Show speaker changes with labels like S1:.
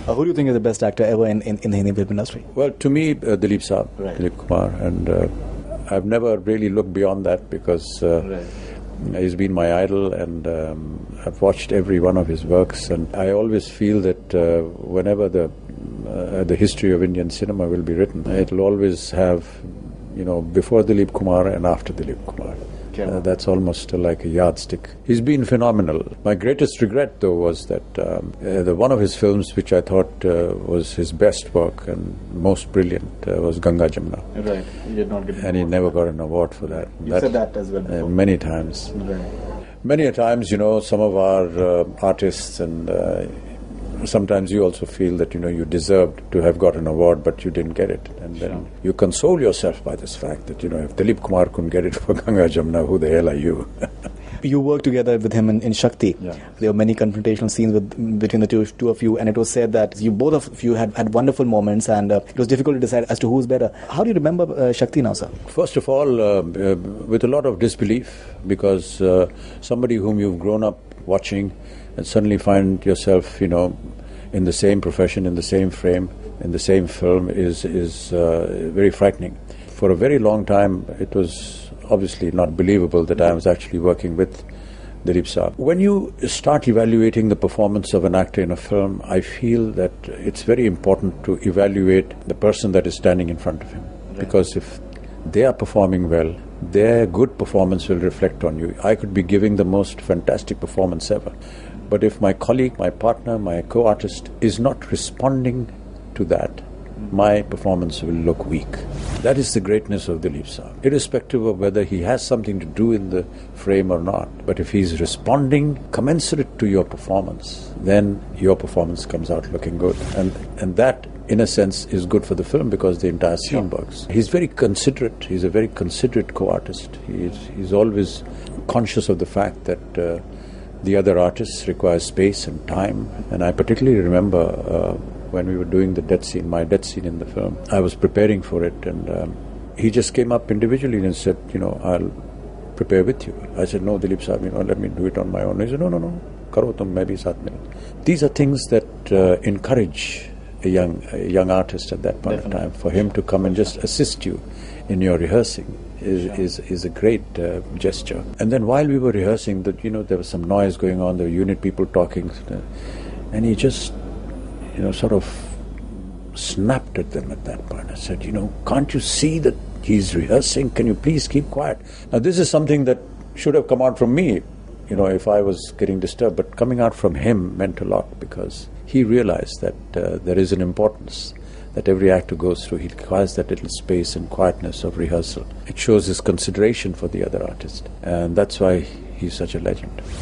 S1: Who do you think is the best actor ever in the Hindi film industry?
S2: Well, to me, Dilip Saab,
S1: Right.
S2: Dilip Kumar, and I've never really looked beyond that because he's been my idol, and I've watched every one of his works, and I always feel that whenever the history of Indian cinema will be written, it'll always have, before Dilip Kumar and after Dilip Kumar. That's almost like a yardstick. He's been phenomenal. My greatest regret, though, was that one of his films, which I thought was his best work and most brilliant, was Ganga Jamuna.
S1: Right. He did not get an
S2: and he
S1: award.
S2: never got an award for that.
S1: You said that as well before.
S2: Many times.
S1: Right.
S2: Many a times, some of our artists and sometimes you also feel that, you deserved to have got an award, but you didn't get it. And then you console yourself by this fact that, if Dilip Kumar couldn't get it for Ganga Jamuna, who the hell are you?
S1: You worked together with him in Shakti.
S2: Yeah.
S1: There were many confrontational scenes between the two of you, and it was said that both of you had wonderful moments, and it was difficult to decide as to who's better. How do you remember Shakti now, sir?
S2: First of all, with a lot of disbelief, because somebody whom you've grown up watching and suddenly find yourself, in the same profession, in the same frame, in the same film is very frightening. For a very long time, it was obviously not believable that I was actually working with Dilip Saab. When you start evaluating the performance of an actor in a film, I feel that it's very important to evaluate the person that is standing in front of him. Right. Because if they are performing well, their good performance will reflect on you. I could be giving the most fantastic performance ever, but if my colleague, my partner, my co-artist is not responding to that, my performance will look weak. That is the greatness of Dilip Saab, irrespective of whether he has something to do in the frame or not. But if he's responding commensurate to your performance, then your performance comes out looking good. And that, in a sense, is good for the film because the entire scene works. He's very considerate. He's a very considerate co-artist. He's always conscious of the fact that the other artists require space and time. And I particularly remember when we were doing my death scene in the film, I was preparing for it, and he just came up individually and said, I'll prepare with you. I said, no, Dilip Saab, let me do it on my own. He said, no, karo tum, main bhi saath mein. These are things that encourage a young artist at that point of time. For him to come and just assist you in your rehearsing is a great gesture. And then while we were rehearsing, there was some noise going on, there were unit people talking, and he just sort of snapped at them at that point. I said, can't you see that he's rehearsing? Can you please keep quiet? Now, this is something that should have come out from me, if I was getting disturbed. But coming out from him meant a lot because he realized that there is an importance that every actor goes through. He requires that little space and quietness of rehearsal. It shows his consideration for the other artist. And that's why he's such a legend.